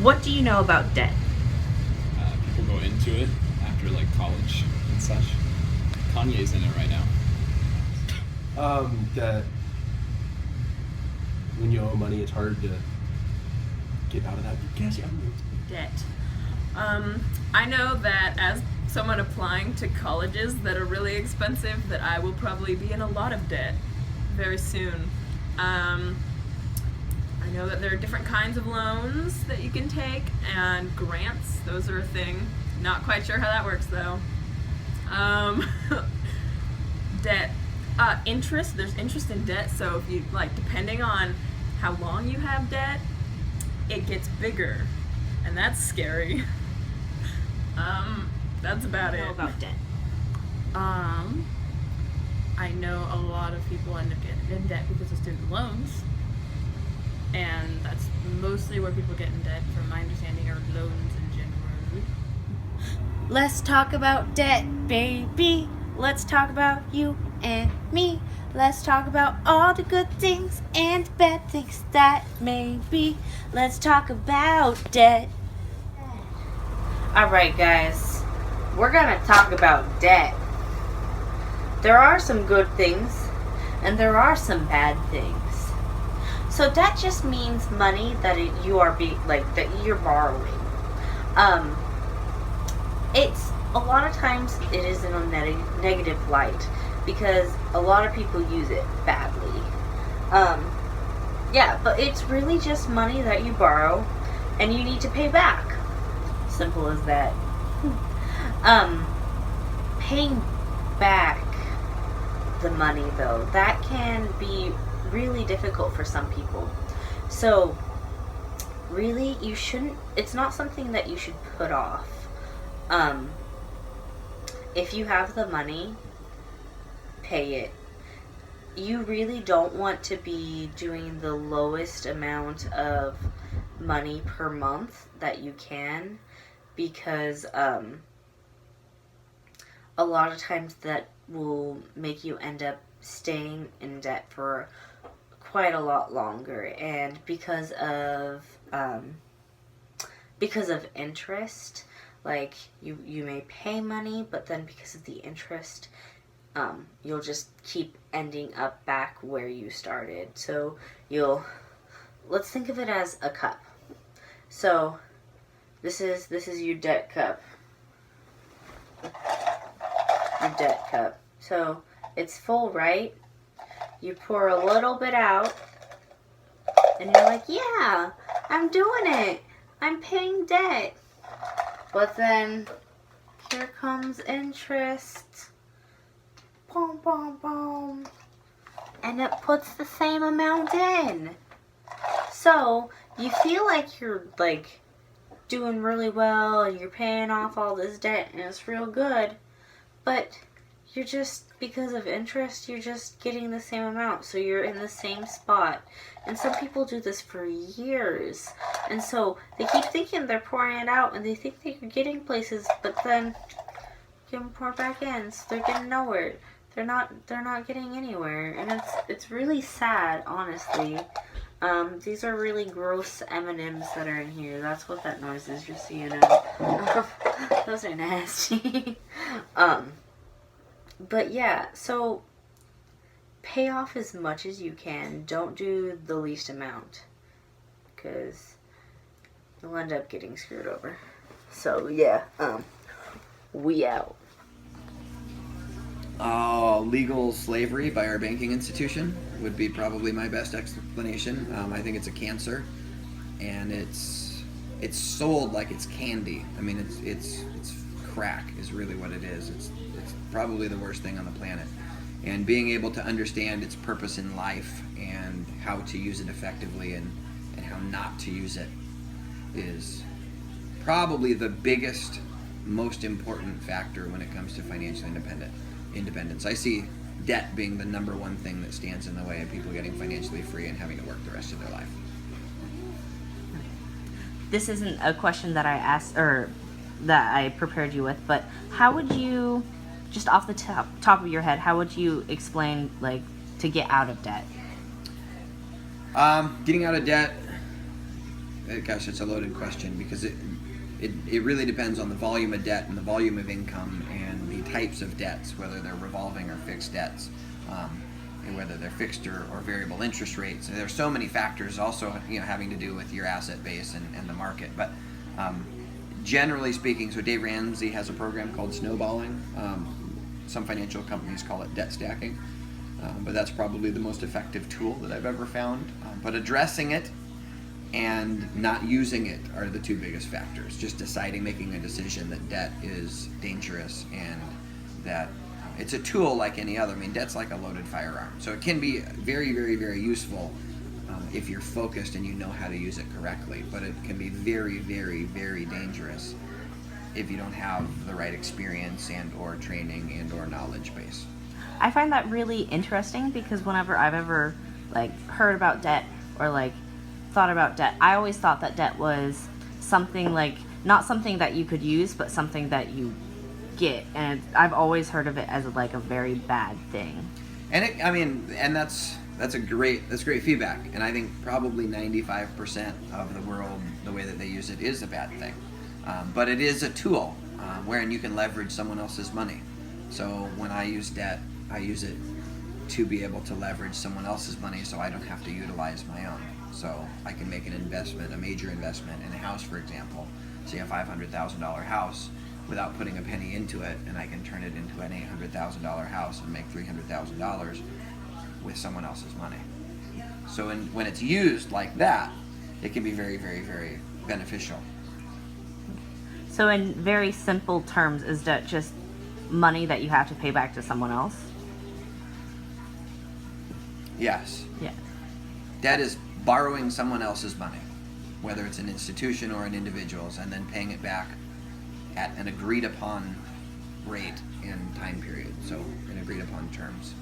What do you know about debt? People go into it after like college and such. Kanye's in it right now. That when you owe money, it's hard to get out of that. Cassie, Debt. I know that as someone applying to colleges that are really expensive, that I will probably be in a lot of debt very soon. I know that there are different kinds of loans that you can take, and grants, those are a thing. Not quite sure how that works though. Debt. Interest, there's interest in debt, so if you, like, depending on how long you have debt, it gets bigger, and that's scary. That's about What do you it. know about debt? I know a lot of people end up getting in debt because of student loans. And that's mostly where people get in debt, from my understanding, are loans in general. Let's talk about debt, baby. Let's talk about you and me. Let's talk about all the good things and the bad things that may be. Let's talk about debt. Alright, guys. We're gonna talk about debt. There are some good things, and there are some bad things. So debt just means money that that you're borrowing. It's a lot of times it is in a negative light because a lot of people use it badly. Yeah, but it's really just money that you borrow and you need to pay back. Simple as that. Paying back the money though, that can be really difficult for some people. So really it's not something that you should put off. If you have the money, pay it. You really don't want to be doing the lowest amount of money per month that you can, because a lot of times that will make you end up staying in debt for quite a lot longer. And because of interest, like you may pay money, but then because of the interest, you'll just keep ending up back where you started. So let's think of it as a cup. So this is your debt cup. Your debt cup. So it's full, right? You pour a little bit out, and you're like, yeah, I'm doing it. I'm paying debt. But then here comes interest. Boom, boom, boom. And it puts the same amount in. So you feel like you're like doing really well and you're paying off all this debt and it's real good. But you're just, because of interest, you're just getting the same amount. So you're in the same spot. And some people do this for years. And so they keep thinking they're pouring it out and they think they're getting places, but then give them pour back in. So they're getting nowhere. They're not getting anywhere. And it's really sad, honestly. These are really gross M&Ms that are in here. That's what that noise is, just so you know. Those are nasty. But yeah, so pay off as much as you can. Don't do the least amount, because you'll end up getting screwed over. So yeah, we out. Legal slavery by our banking institution would be probably my best explanation. I think it's a cancer, and it's sold like it's candy. I mean, it's crack is really what it is. It's probably the worst thing on the planet. And being able to understand its purpose in life and how to use it effectively and how not to use it is probably the biggest, most important factor when it comes to financial independence. I see debt being the number one thing that stands in the way of people getting financially free and having to work the rest of their life. This isn't a question that I asked or that I prepared you with, but how would you, just off the top of your head, how would you explain, like, to get out of debt? Getting out of debt, gosh, it's a loaded question because it really depends on the volume of debt and the volume of income and the types of debts, whether they're revolving or fixed debts, and whether they're fixed or variable interest rates. And there's so many factors also, having to do with your asset base and the market. But generally speaking, so Dave Ramsey has a program called snowballing. Some financial companies call it debt stacking. But that's probably the most effective tool that I've ever found. But addressing it and not using it are the two biggest factors. Just making a decision that debt is dangerous and that it's a tool like any other. I mean, debt's like a loaded firearm. So it can be very, very, very useful if you're focused and you know how to use it correctly. But it can be very, very, very dangerous if you don't have the right experience and or training and or knowledge base. I find that really interesting because whenever I've ever heard about debt or thought about debt, I always thought that debt was something not something that you could use, but something that you get, and I've always heard of it as a very bad thing. And that's great feedback, and I think probably 95% of the world, the way that they use it is a bad thing, but it is a tool wherein you can leverage someone else's money. So when I use debt, I use it to be able to leverage someone else's money so I don't have to utilize my own. So I can make an investment, a major investment in a house, for example, say a $500,000 house, without putting a penny into it, and I can turn it into an $800,000 house and make $300,000 with someone else's money. So when it's used like that, it can be very, very, very beneficial. So in very simple terms, is debt just money that you have to pay back to someone else? Yes. Yeah. Debt is borrowing someone else's money, whether it's an institution or an individual's, and then paying it back at an agreed upon rate and time period, so in agreed upon terms.